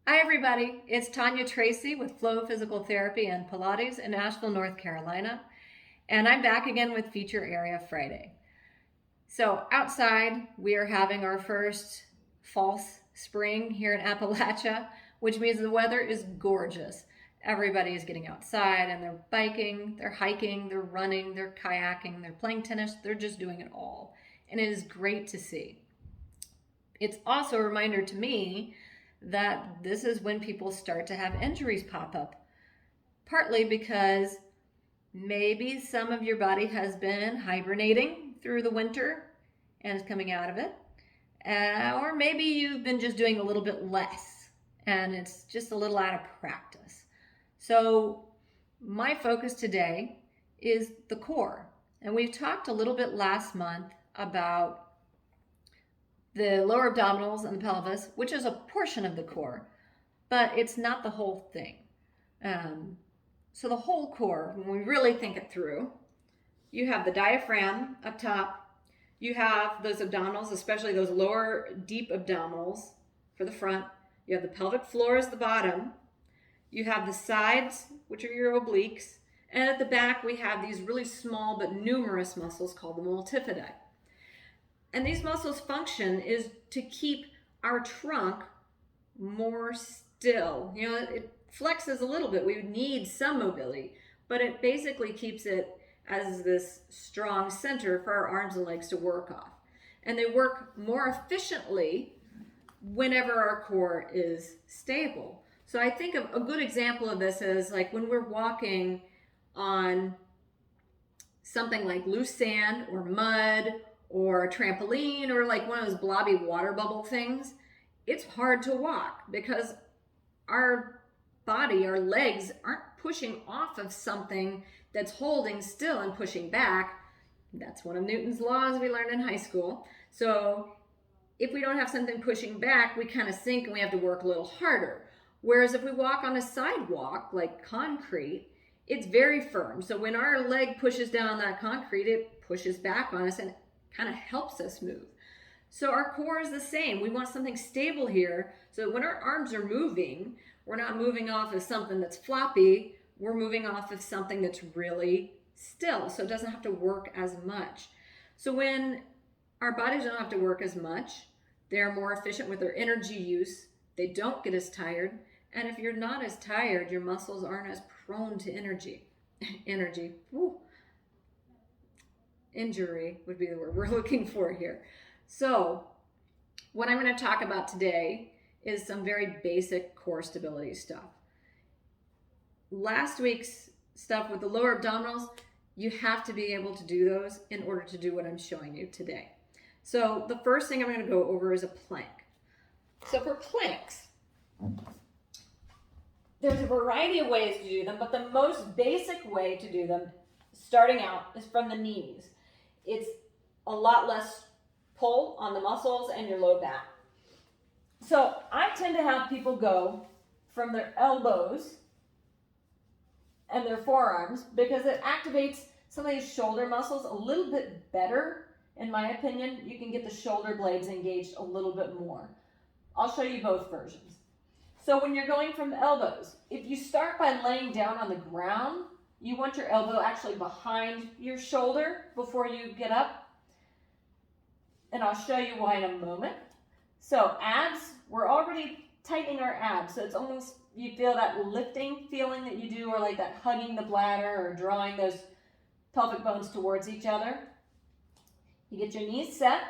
Hi, everybody. It's Tanya Tracy with Flow Physical Therapy and Pilates in Asheville, North Carolina. And I'm back again with Feature Area Friday. So, outside, we are having our first false spring here in Appalachia, which means the weather is gorgeous. Everybody is getting outside and they're biking, they're hiking, they're running, they're kayaking, they're playing tennis, they're just doing it all. And it is great to see. It's also a reminder to me that this is when people start to have injuries pop up, partly because maybe some of your body has been hibernating through the winter and is coming out of it, or maybe you've been just doing a little bit less and it's just a little out of practice. So, my focus today is the core. And we've talked a little bit last month about the lower abdominals and the pelvis, which is a portion of the core, but it's not the whole thing. So the whole core, when we really think it through, you have the diaphragm up top, you have those abdominals, especially those lower deep abdominals for the front, you have the pelvic floor as the bottom, you have the sides, which are your obliques, and at the back we have these really small but numerous muscles called the multifidi. And these muscles' function is to keep our trunk more still. It flexes a little bit. We need some mobility, but it basically keeps it as this strong center for our arms and legs to work off. And they work more efficiently whenever our core is stable. So I think a good example of this is like when we're walking on something like loose sand or mud or a trampoline or like one of those blobby water bubble things, it's hard to walk because our body, our legs aren't pushing off of something that's holding still and pushing back. That's one of Newton's laws we learned in high school. So if we don't have something pushing back, we kind of sink and we have to work a little harder. Whereas if we walk on a sidewalk like concrete, it's very firm. So when our leg pushes down that concrete, it pushes back on us and kind of helps us move. So our core is the same. We want something stable here so that when our arms are moving, we're not moving off of something that's floppy, we're moving off of something that's really still, so it doesn't have to work as much. So when our bodies don't have to work as much, they're more efficient with their energy use, they don't get as tired, and if you're not as tired, your muscles aren't as prone to injury would be the word we're looking for here. So what I'm going to talk about today is some very basic core stability stuff. Last week's stuff with the lower abdominals, you have to be able to do those in order to do what I'm showing you today. So the first thing I'm going to go over is a plank. So for planks, there's a variety of ways to do them, but the most basic way to do them, starting out, is from the knees. It's a lot less pull on the muscles and your low back. So I tend to have people go from their elbows and their forearms because it activates some of these shoulder muscles a little bit better. In my opinion, you can get the shoulder blades engaged a little bit more. I'll show you both versions. So when you're going from the elbows, if you start by laying down on the ground, you want your elbow actually behind your shoulder before you get up. And I'll show you why in a moment. So abs, we're already tightening our abs. So it's almost, you feel that lifting feeling that you do, or like that hugging the bladder or drawing those pelvic bones towards each other. You get your knees set.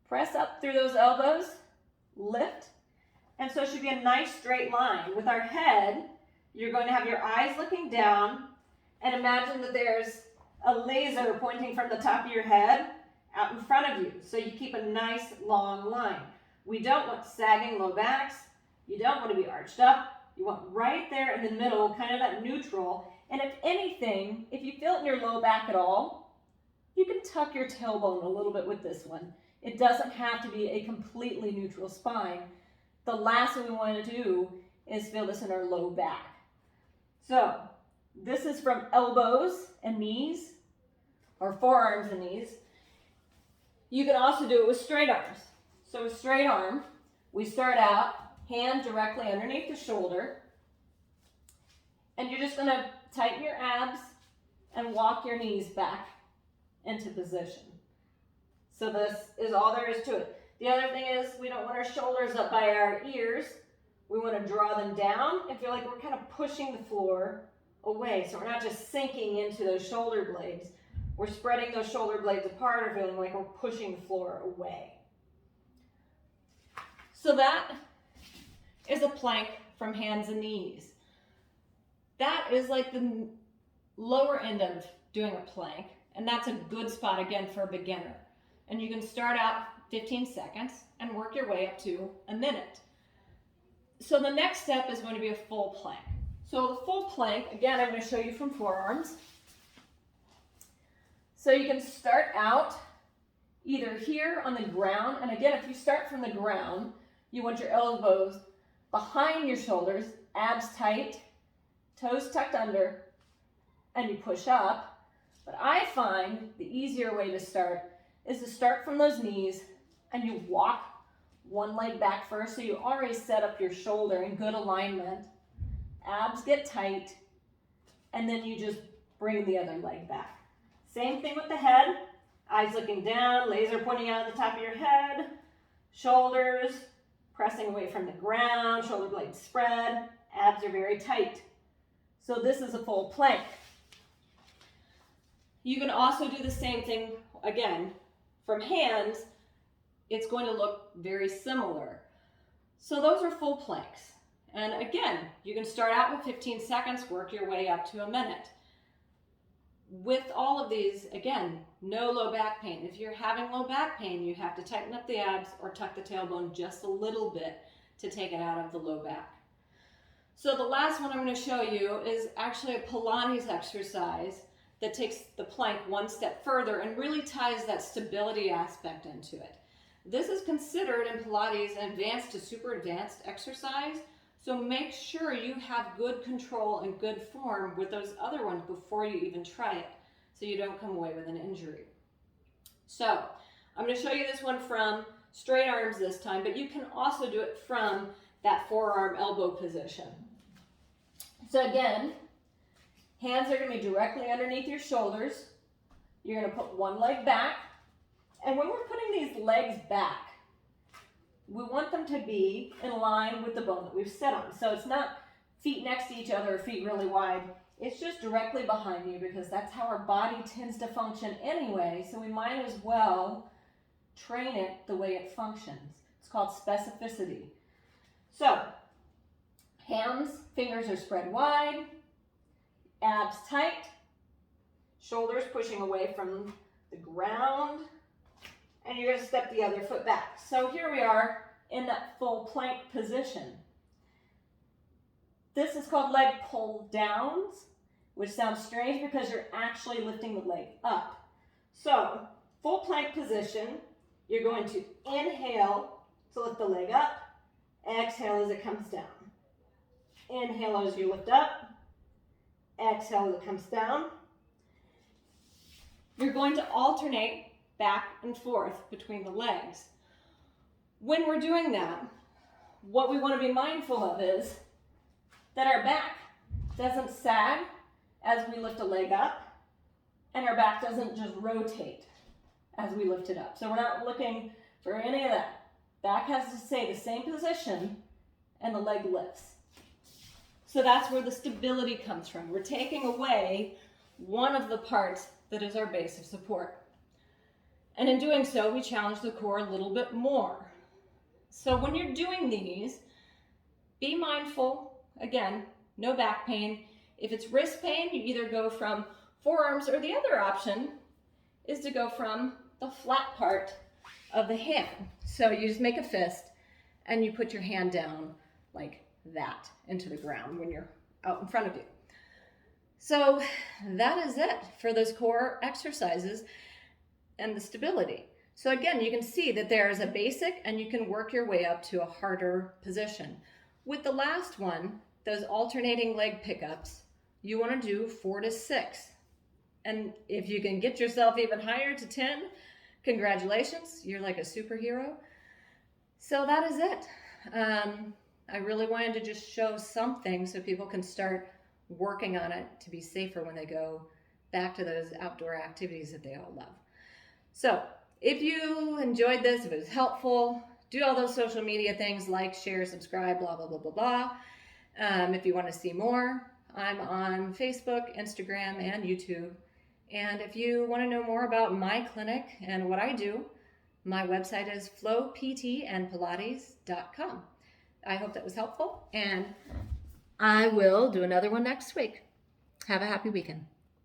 Press up through those elbows. Lift. And so it should be a nice straight line. With our head, you're going to have your eyes looking down and imagine that there's a laser pointing from the top of your head out in front of you. So you keep a nice long line. We don't want sagging low backs. You don't want to be arched up. You want right there in the middle, kind of that neutral. And if anything, if you feel it in your low back at all, you can tuck your tailbone a little bit with this one. It doesn't have to be a completely neutral spine. The last thing we want to do is feel this in our low back. So this is from elbows and knees, or forearms and knees. You can also do it with straight arms. So with straight arm, we start out hand directly underneath the shoulder. And you're just gonna tighten your abs and walk your knees back into position. So this is all there is to it. The other thing is we don't want our shoulders up by our ears. We want to draw them down and feel like we're kind of pushing the floor away. So we're not just sinking into those shoulder blades. We're spreading those shoulder blades apart or feeling like we're pushing the floor away. So that is a plank from hands and knees. That is like the lower end of doing a plank, and that's a good spot again for a beginner. And you can start out 15 seconds and work your way up to a minute. So the next step is going to be a full plank. So the full plank, again, I'm going to show you from forearms. So you can start out either here on the ground, and again, if you start from the ground, you want your elbows behind your shoulders, abs tight, toes tucked under, and you push up. But I find the easier way to start is to start from those knees and you walk one leg back first, so you already set up your shoulder in good alignment. Abs get tight, and then you just bring the other leg back. Same thing with the head. Eyes looking down, laser pointing out at the top of your head. Shoulders pressing away from the ground, shoulder blades spread. Abs are very tight. So this is a full plank. You can also do the same thing, again, from hands. It's going to look very similar. So those are full planks. And again, you can start out with 15 seconds, work your way up to a minute. With all of these, again, no low back pain. If you're having low back pain, you have to tighten up the abs or tuck the tailbone just a little bit to take it out of the low back. So the last one I'm going to show you is actually a Pilates exercise that takes the plank one step further and really ties that stability aspect into it. This is considered in Pilates an advanced to super advanced exercise, so make sure you have good control and good form with those other ones before you even try it, so you don't come away with an injury. So I'm going to show you this one from straight arms this time, but you can also do it from that forearm elbow position. So again, hands are going to be directly underneath your shoulders. You're going to put one leg back. And when we're putting these legs back, we want them to be in line with the bone that we've set on. So it's not feet next to each other or feet really wide. It's just directly behind you because that's how our body tends to function anyway. So we might as well train it the way it functions. It's called specificity. So hands, fingers are spread wide, abs tight, shoulders pushing away from the ground, and you're going to step the other foot back. So here we are in that full plank position. This is called leg pull downs, which sounds strange because you're actually lifting the leg up. So full plank position, you're going to inhale to lift the leg up, exhale as it comes down. Inhale as you lift up, exhale as it comes down. You're going to alternate back and forth between the legs. When we're doing that, what we want to be mindful of is that our back doesn't sag as we lift a leg up, and our back doesn't just rotate as we lift it up. So we're not looking for any of that. Back has to stay the same position, and the leg lifts. So that's where the stability comes from. We're taking away one of the parts that is our base of support. And in doing so, we challenge the core a little bit more. So when you're doing these, be mindful, again, no back pain. If it's wrist pain, you either go from forearms, or the other option is to go from the flat part of the hand. So you just make a fist and you put your hand down like that into the ground when you're out in front of you. So that is it for those core exercises and the stability. So again, you can see that there is a basic and you can work your way up to a harder position. With the last one, those alternating leg pickups, you want to do 4 to 6. And if you can get yourself even higher to 10, congratulations, you're like a superhero. So that is it. I really wanted to just show something so people can start working on it to be safer when they go back to those outdoor activities that they all love. So if you enjoyed this, if it was helpful, do all those social media things, like, share, subscribe, blah, blah, blah, blah, blah. If you want to see more, I'm on Facebook, Instagram, and YouTube. And if you want to know more about my clinic and what I do, my website is flowptandpilates.com. I hope that was helpful, and I will do another one next week. Have a happy weekend.